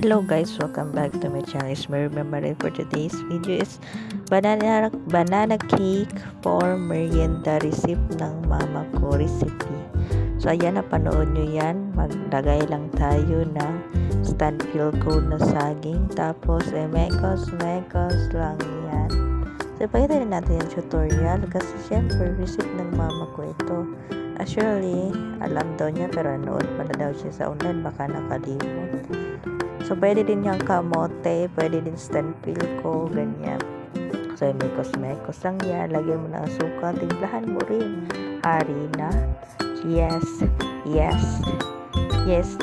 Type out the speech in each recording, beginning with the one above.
Hello guys, welcome back to my channel. It's my memory for today's video is banana cake for merienda recipe ng mama ko recipe. So ayan, napanood nyo yan. Maglagay lang tayo ng Stanfield code na saging. Tapos mekos lang yan. So ipakita rin natin yung tutorial kasi syempre recipe ng mama ko ito. Actually, alam daw niya pero nood pa na daw siya sa online, baka nakalimot. So, pwede din yung kamote, pwede din Stanfield ko, ganyan. So, mekos lang yan. Lagyan mo ng asukal, timplahan mo rin. Harina. Yes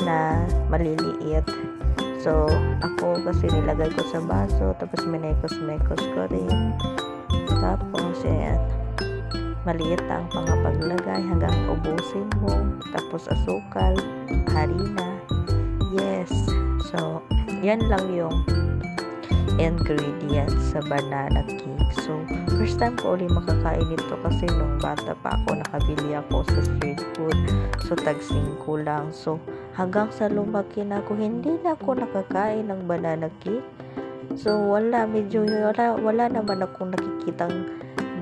na maliliit. So, ako kasi nilagay ko sa baso, tapos minekos ko rin. Tapos, yan. Maliit ang pangapaglagay hanggang ubusin mo. Tapos, asukal, harina. Yes. So, yan lang yung ingredients sa banana cake. So, first time ko ulit makakain ito kasi nung bata pa ako, nakabili ako sa street food. So, tag-5 lang. So, hanggang sa lumaki na ako, hindi na ako nakakain ng banana cake. So, wala naman akong nakikitang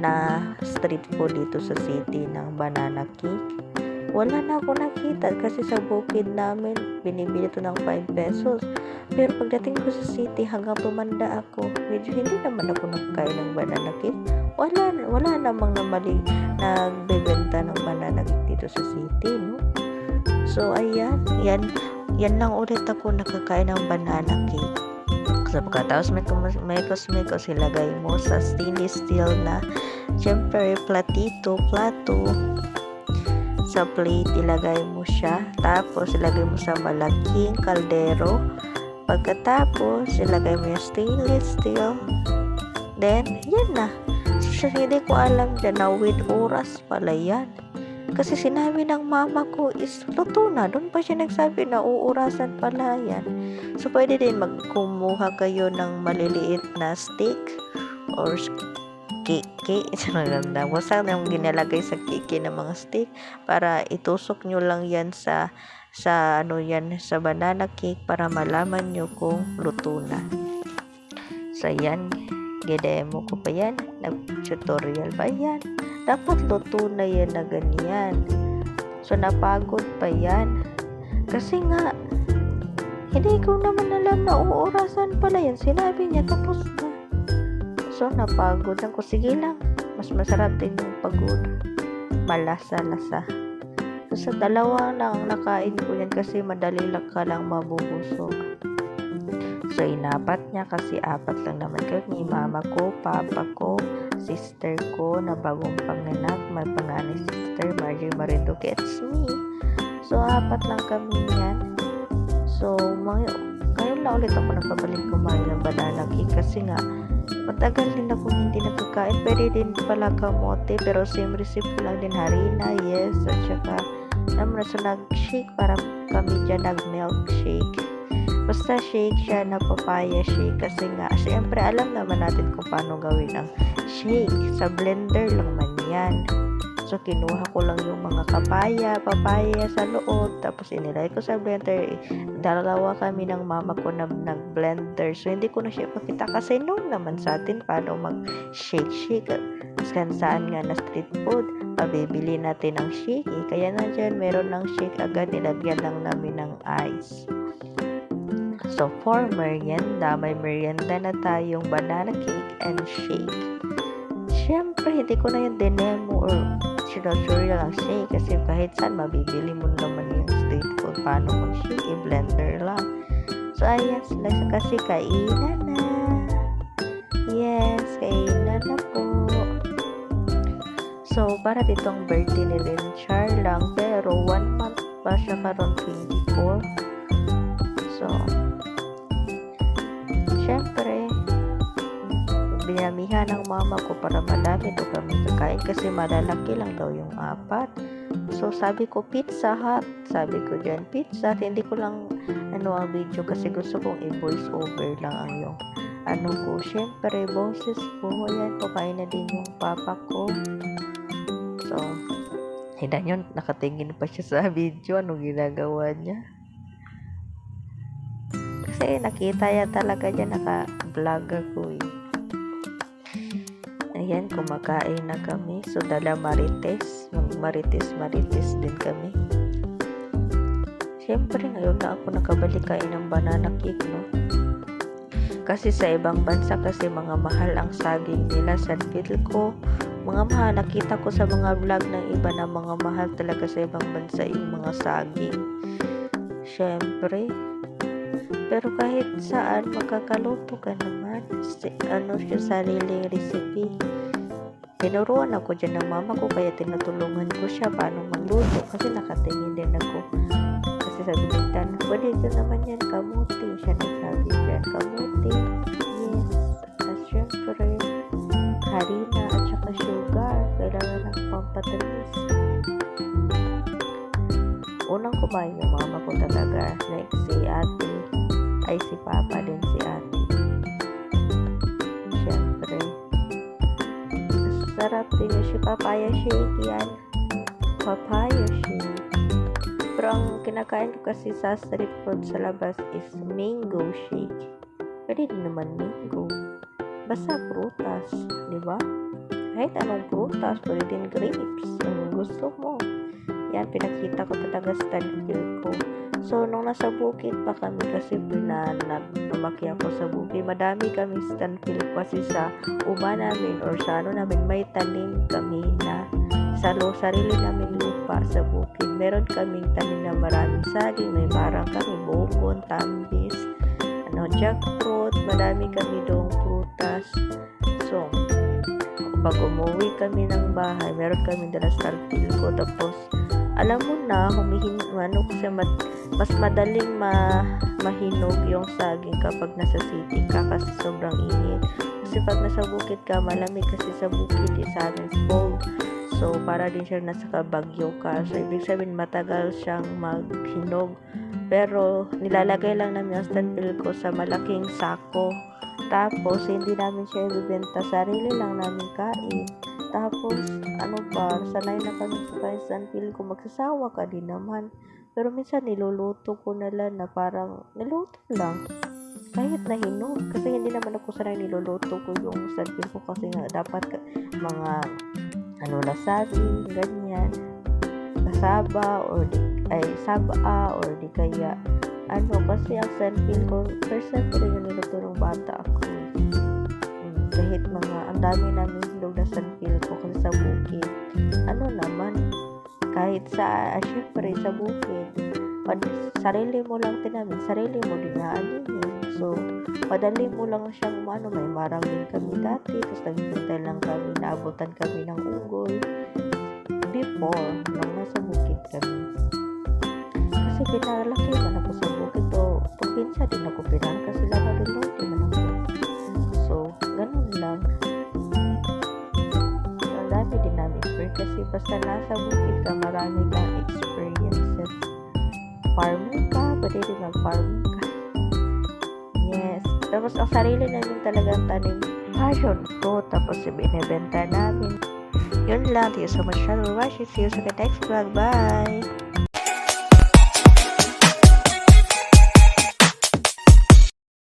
na street food dito sa city ng banana cake. Wala na ako nakita kasi sa bukid namin binibili ito ng 5 pesos. Pero pagdating ko sa city hanggang tumanda ako, medyo hindi naman ako nakakain ng banana cake. Wala namang nagbebenta ng banana cake dito sa city, no? So ayan, yan lang ulit ako nakakain ng banana cake. So pagkatapos mekos ilagay mo sa stainless steel na syempre plato. Sa plate, ilagay mo siya. Tapos, ilagay mo sa malaking kaldero. Pagkatapos, ilagay mo yung stainless steel. Then, yan na. So, hindi ko alam dyan na with oras pala yan. Kasi sinabi ng mama ko is luto na. Doon pa siya nagsabi na uurasan pala yan. So, pwede din magkumuha kayo ng maliliit na stick or cake. Basta nang ginalagay sa cake ng mga stick para itusok nyo lang yan sa banana cake para malaman nyo kung luto na. So yan, gidemo ko pa yan, nag-tutorial pa yan. Dapat luto na yan na ganyan. So napagod pa yan. Kasi nga, hindi ko naman alam na uurasan pala yan. Sinabi niya tapos na. So, napagod lang ko. Sige lang. Mas masarap din yung pagod. Malasa-lasa. So, sa dalawa lang nakain ko yan kasi madali lang ka lang mabubusog. So, inapat niya kasi 4 lang naman kami. Mama ko, papa ko, sister ko na bagong panganak. May panganay sister, Marjorie Marinduque. It's me. So, 4 lang kami yan. So, ngayon lang ulit ako nakabalik kumain ng banana cake kasi nga matagal din ako hindi nakakain. Pwede din pala kamote pero same recipe lang din, harina, yes, at saka naman so nag-shake para kami dyan nag-milkshake. Basta shake siya na papaya shake kasi nga siyempre alam naman natin kung paano gawin ang shake. Sa blender lang man yan. So kinuha ko lang yung mga papaya sa loob, tapos inilagay ko sa blender. Dalawa kami ng mama ko na nag-blender. So hindi ko na siya ipakita kasi noon naman sa atin paano mag-shake. Saan nga na street food, pabibili natin ng shake. Kaya na dyan, meron ng shake agad, nilagyan lang namin ng ice. So for merienda, may merienda na tayong banana cake and shake. Siyempre, hindi ko na yung dinemo or tutorial ang shake kasi kahit saan mabibili mo naman yung street food. Paano mag-shake? I-blender lang. So, ayan sila kasi kainan na. Yes, kainan na po. So, para ditong birthday ni Linchar lang pero 1 month pa siya karon 24. So, syempre, binamihan ng mama ko para madami daw kami kakain kasi malalaki lang daw yung 4. So sabi ko Pizza Hut. Sabi ko dyan Pizza Hut. Hindi ko lang ang video kasi gusto kong i-voice over lang ang yung ko. Syempre boses ko. Ayan, kumain na din yung papa ko. So Hina yun, nakatingin pa siya sa video. Anong ginagawa niya? Kasi nakita yan talaga dyan, naka-vlog ako eh. Ayan, kumakain na kami. So, dala marites. Marites din kami. Siyempre, ngayon na ako nakabalik kain ng banana cake, no? Kasi sa ibang bansa, kasi mga mahal ang saging nila. Sa feel ko, mga mahal. Nakita ko sa mga vlog ng iba na mga mahal talaga sa ibang bansa yung mga saging. Siyempre. Pero kahit saan, makakaluto ka naman. Siya, sariling recipe. Tinuruan ako dyan ng mama ko, kaya tinutulungan ko siya paano magluto. Kasi nakatingin din ako. Kasi sabi niya, pwede ito naman yan, kamuti. Siya nagsabi dyan, kamuti. Yes. At syempre, harina at saka sugar. Kailangan ng pampatamis. Unang kumain yung mama ko talaga. Like si ate. Ay si papa din si ate. Syempre. Sarap din si papaya shake yan. Papaya shake. Pero ang kinakain ko kasi sa street food sa labas is mango shake. Pwede din naman mango. Basta prutas, di ba? Kahit anong prutas, pwede din grapes. Anong gusto mo. Yan, pinakita ko talaga sa tanfil ko. So, nung nasa bukid pa kami kasi lumaki ako sa bukid. Madami kami sa tanfil kasi sa uba namin or sa namin, may tanim kami na sarili namin lupa sa bukid. Meron kaming tanim na maraming saging, may marang kami, bukon, tambis, jackfruit, madami kami doong prutas. So, pag umuwi kami ng bahay, meron kami dala sa tanfil ko. Tapos, alam mo na, kasi mas madaling mahinog yung saging kapag nasa city ka kasi sobrang init. Kasi pag nasa bukid ka, malamig kasi sa bukid, sa amin fog. So, para din siya nasa kabagyo ka. So, ibig sabihin, matagal siyang maghinog. Pero, nilalagay lang namin ang tanfil ko sa malaking sako. Tapos, hindi namin siya ibibenta. Sarili lang namin kain. Tapos, sanay na kami sa tanfil ko. Magsasawa ka din naman. Pero minsan, niluluto ko na lang na parang, niluto lang. Kahit nahinog. Kasi hindi naman ako sanay niluluto ko yung tanfil ko. Kasi nga, dapat mga, lasabi, ganyan. Kasaba, or di kaya, kasi ang tanfil ko, first time ko rin yung niluto ng bata ako. Kahit ang dami namin hinog na tanfil ko kasi sa bukid. Kahit syempre sa bukid, sarili mo lang tinamin, sarili mo din naanihin. So, madali mo lang siyang may marang din kami dati, tapos naghihintay lang kami, naabutan kami ng unggoy. Before, nung nasa bukid kami. Kasi pinalaki man ako sa bukid, o probinsya din ako kasi lama din man ako. So, ganun lang. Ang dami din namin experience kasi basta nasa bukid ka, marami kang experiences. Farming ka, pwede din mag-farming ka. Yes. Tapos, ang sarili namin talagang tanim, passion ko, tapos binibenta namin. Yun lang. Thank you so much for watching. See you sa next vlog. Bye!